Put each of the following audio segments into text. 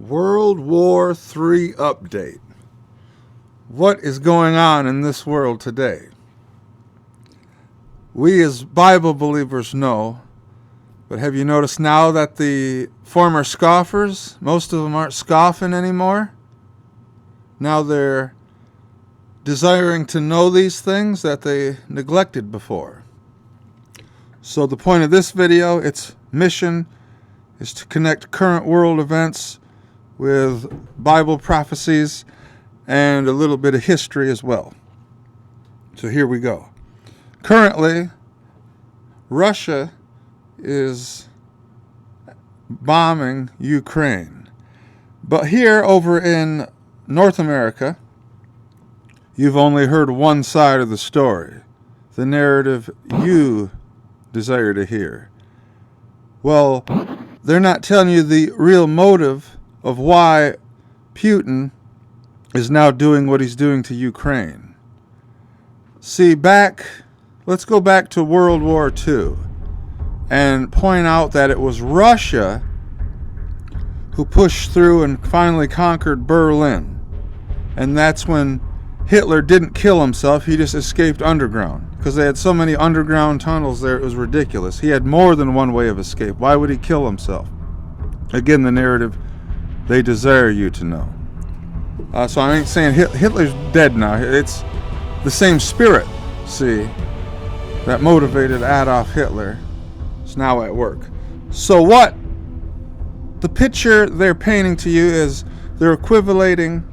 World War III update. What is going on in this world today? We as Bible believers know, but have you noticed now that the former scoffers, most of them aren't scoffing anymore? Now they're desiring to know these things that they neglected before. So the point of this video, its mission, is to connect current world events with Bible prophecies and a little bit of history as well. So here we go. Currently, Russia is bombing Ukraine. But here over in North America, you've only heard one side of the story, the narrative you desire to hear. Well, they're not telling you the real motive of why Putin is now doing what he's doing to Ukraine. See, let's go back to World War II and point out that it was Russia who pushed through and finally conquered Berlin. And that's when Hitler didn't kill himself, he just escaped underground. Because they had so many underground tunnels there, it was ridiculous. He had more than one way of escape. Why would he kill himself? Again, the narrative they desire you to know. So I ain't saying Hitler's dead now. It's the same spirit, see, that motivated Adolf Hitler is now at work. So what the picture they're painting to you is they're equivalating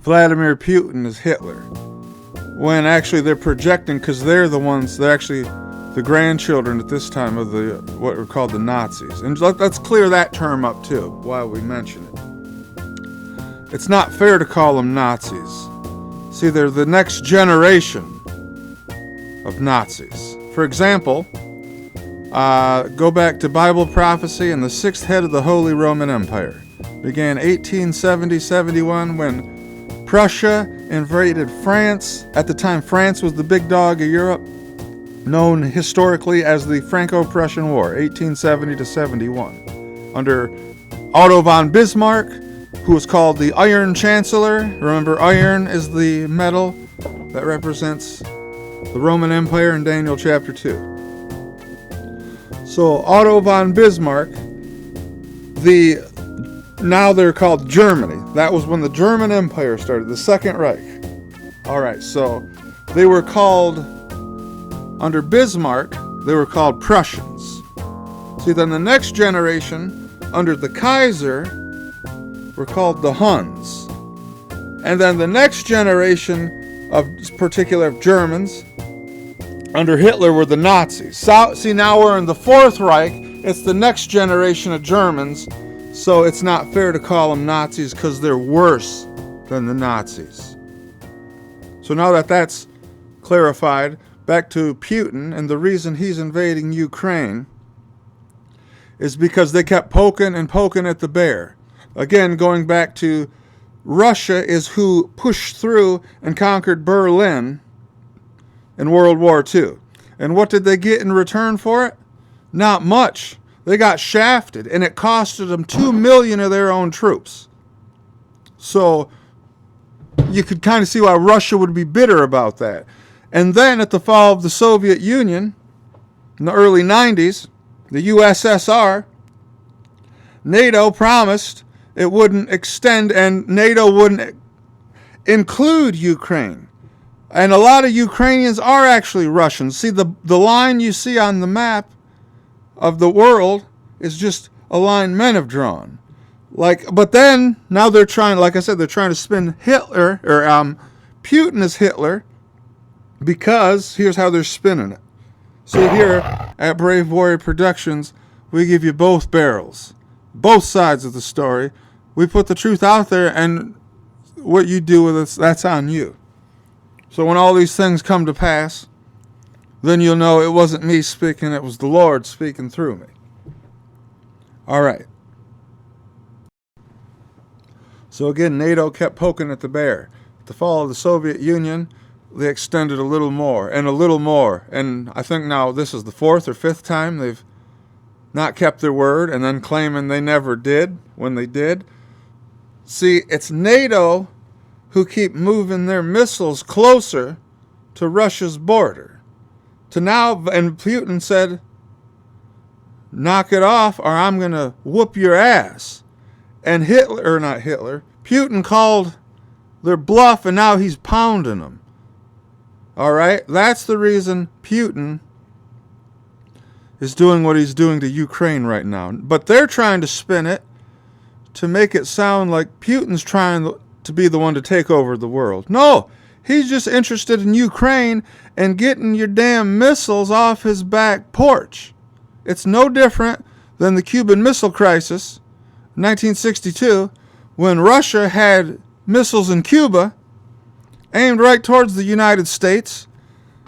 Vladimir Putin as Hitler, when actually they're projecting, because they're actually the grandchildren at this time of what were called the Nazis. And let's clear that term up too while we mention it. It's not fair to call them Nazis. See, they're the next generation of Nazis. For example, go back to Bible prophecy, and the sixth head of the Holy Roman Empire began 1870-71 when Prussia invaded France. At the time, France was the big dog of Europe, known historically as the Franco-Prussian War, 1870-71. Under Otto von Bismarck, who was called the Iron Chancellor. Remember, iron is the metal that represents the Roman Empire in Daniel chapter 2. So Otto von Bismarck, now they're called Germany. That was when the German Empire started, the Second Reich. All right, so they were called, under Bismarck, they were called Prussians. See, then the next generation, under the Kaiser, were called the Huns. And then the next generation of particular Germans, under Hitler, were the Nazis. So, see, now we're in the Fourth Reich. It's the next generation of Germans. So it's not fair to call them Nazis because they're worse than the Nazis. So now that that's clarified, back to Putin, and the reason he's invading Ukraine is because they kept poking and poking at the bear. Again, going back to Russia is who pushed through and conquered Berlin in World War II. And what did they get in return for it? Not much. They got shafted, and it costed them 2 million of their own troops. So you could kind of see why Russia would be bitter about that. And then at the fall of the Soviet Union, in the early 90s, the USSR, NATO promised it wouldn't extend, and NATO wouldn't include Ukraine. And a lot of Ukrainians are actually Russians. See, the line you see on the map of the world is just a line men have drawn. But then, now they're trying, like I said, they're trying to spin Hitler, or Putin as Hitler, because here's how they're spinning it. So here at Brave Warrior Productions, we give you both barrels, both sides of the story. We put the truth out there, and what you do with it, that's on you. So when all these things come to pass, then you'll know it wasn't me speaking, it was the Lord speaking through me. All right. So again, NATO kept poking at the bear. At the fall of the Soviet Union, they extended a little more, and a little more. And I think now this is the fourth or fifth time they've not kept their word, and then claiming they never did when they did. See, it's NATO who keep moving their missiles closer to Russia's border. To now, and Putin said, knock it off or I'm going to whoop your ass. And Putin called their bluff and now he's pounding them. All right? That's the reason Putin is doing what he's doing to Ukraine right now. But they're trying to spin it to make it sound like Putin's trying to be the one to take over the world. No, he's just interested in Ukraine and getting your damn missiles off his back porch. It's no different than the Cuban Missile Crisis, 1962, when Russia had missiles in Cuba aimed right towards the United States.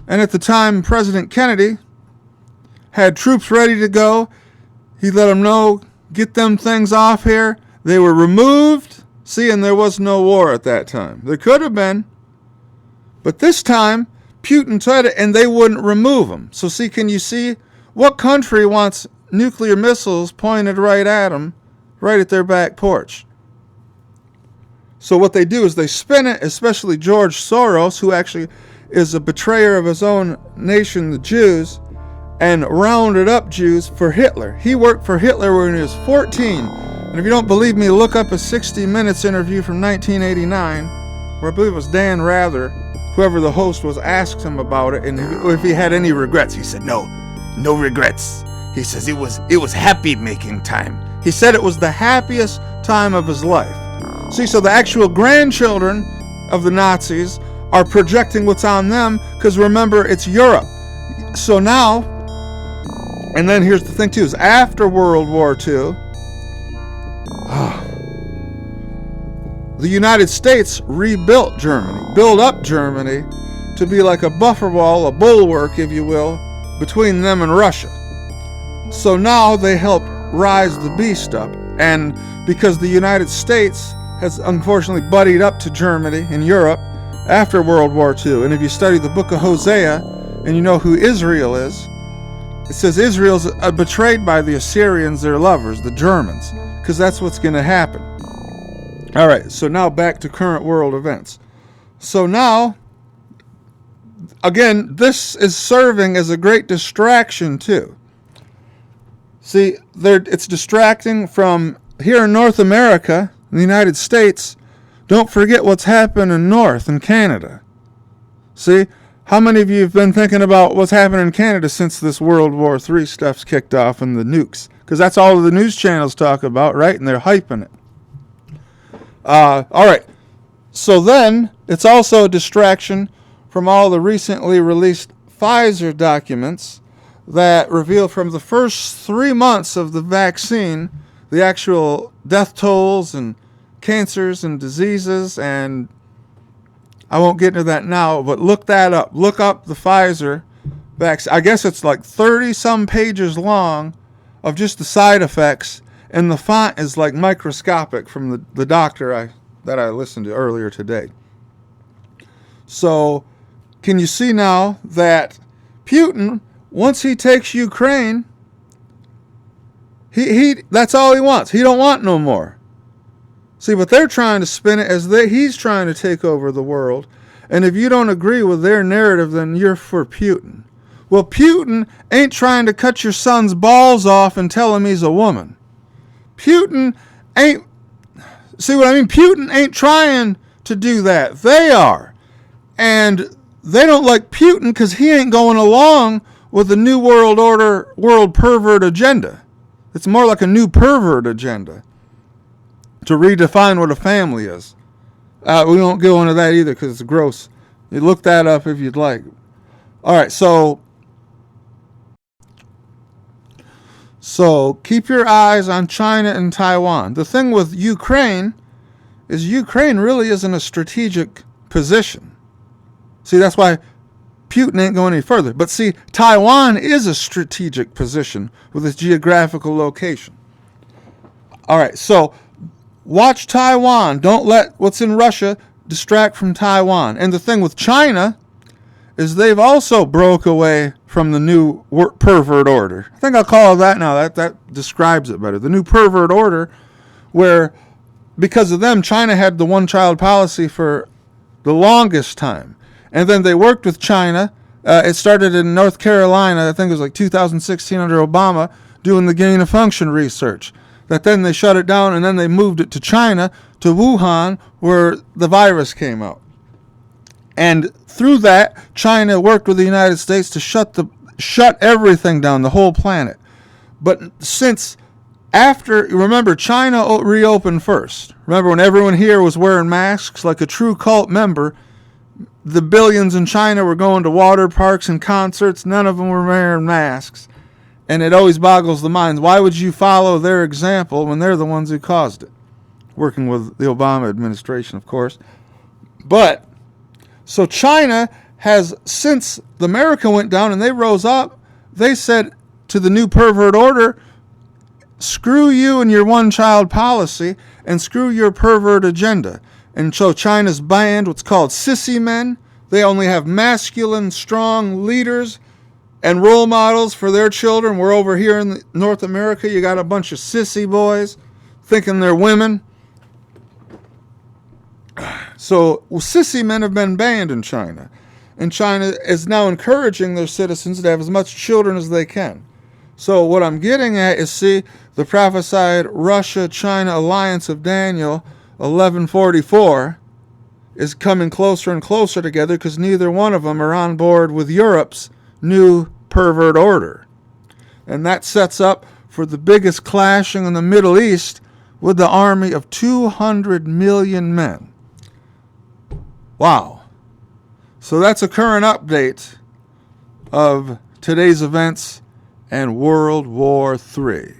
And at the time, President Kennedy had troops ready to go. He let them know, get them things off here. They were removed. See, and there was no war at that time. There could have been. But this time, Putin tried it, and they wouldn't remove them. So see, can you see? What country wants nuclear missiles pointed right at them, right at their back porch? So what they do is they spin it, especially George Soros, who actually is a betrayer of his own nation, the Jews, and rounded up Jews for Hitler. He worked for Hitler when he was 14. And if you don't believe me, look up a 60 Minutes interview from 1989, where I believe it was Dan Rather, whoever the host was, asked him about it, and if he had any regrets. He said, no regrets. He says it was happy making time. He said it was the happiest time of his life. See, so the actual grandchildren of the Nazis are projecting what's on them, because remember, it's Europe. So now, and then here's the thing too, is after World War II, the United States rebuilt Germany, built up Germany to be like a buffer wall, a bulwark, if you will, between them and Russia. So now they help rise the beast up. And because the United States has unfortunately buddied up to Germany in Europe after World War II. And if you study the book of Hosea and you know who Israel is, it says Israel's betrayed by the Assyrians, their lovers, the Germans, because that's what's going to happen. All right, so now back to current world events. So now, again, this is serving as a great distraction too. See, it's distracting from here in North America, in the United States. Don't forget what's happening north in Canada. See, how many of you have been thinking about what's happening in Canada since this World War III stuff's kicked off and the nukes? Because that's all the news channels talk about, right? And they're hyping it. All right. So then, it's also a distraction from all the recently released Pfizer documents that reveal from the first 3 months of the vaccine, the actual death tolls and cancers and diseases, and I won't get into that now, but look that up. Look up the Pfizer vaccine. I guess it's like 30-some pages long of just the side effects, and the font is like microscopic from the doctor that I listened to earlier today. So, can you see now that Putin, once he takes Ukraine, he that's all he wants. He don't want no more. See, but they're trying to spin it as he's trying to take over the world. And if you don't agree with their narrative, then you're for Putin. Well, Putin ain't trying to cut your son's balls off and tell him he's a woman. Putin ain't, see what I mean? Putin ain't trying to do that. They are. And they don't like Putin because he ain't going along with the New World Order, world pervert agenda. It's more like a new pervert agenda to redefine what a family is. We won't go into that either because it's gross. You look that up if you'd like. All right, so keep your eyes on China and Taiwan. The thing with Ukraine is Ukraine really isn't a strategic position. See, that's why Putin ain't going any further. But see, Taiwan is a strategic position with its geographical location. All right, so watch Taiwan. Don't let what's in Russia distract from Taiwan. And the thing with China is they've also broke away from the new pervert order. I think I'll call it that now. That describes it better. The new pervert order, where because of them, China had the one-child policy for the longest time. And then they worked with China. It started in North Carolina, I think it was like 2016 under Obama, doing the gain-of-function research. That then they shut it down, and then they moved it to China, to Wuhan, where the virus came out. And through that, China worked with the United States to shut everything down, the whole planet. But since remember, China reopened first. Remember when everyone here was wearing masks like a true cult member? The billions in China were going to water parks and concerts. None of them were wearing masks. And it always boggles the mind. Why would you follow their example when they're the ones who caused it? Working with the Obama administration, of course. But, so China has, since America went down and they rose up, they said to the new pervert order, screw you and your one-child policy, and screw your pervert agenda. And so China's banned what's called sissy men. They only have masculine, strong leaders and role models for their children. We're over here in North America, you got a bunch of sissy boys thinking they're women. So sissy men have been banned in China. And China is now encouraging their citizens to have as much children as they can. So what I'm getting at is, see, the prophesied Russia-China alliance of Daniel 11:44 is coming closer and closer together because neither one of them are on board with Europe's new pervert order. And that sets up for the biggest clashing in the Middle East with the army of 200 million men. Wow. So that's a current update of today's events and World War III.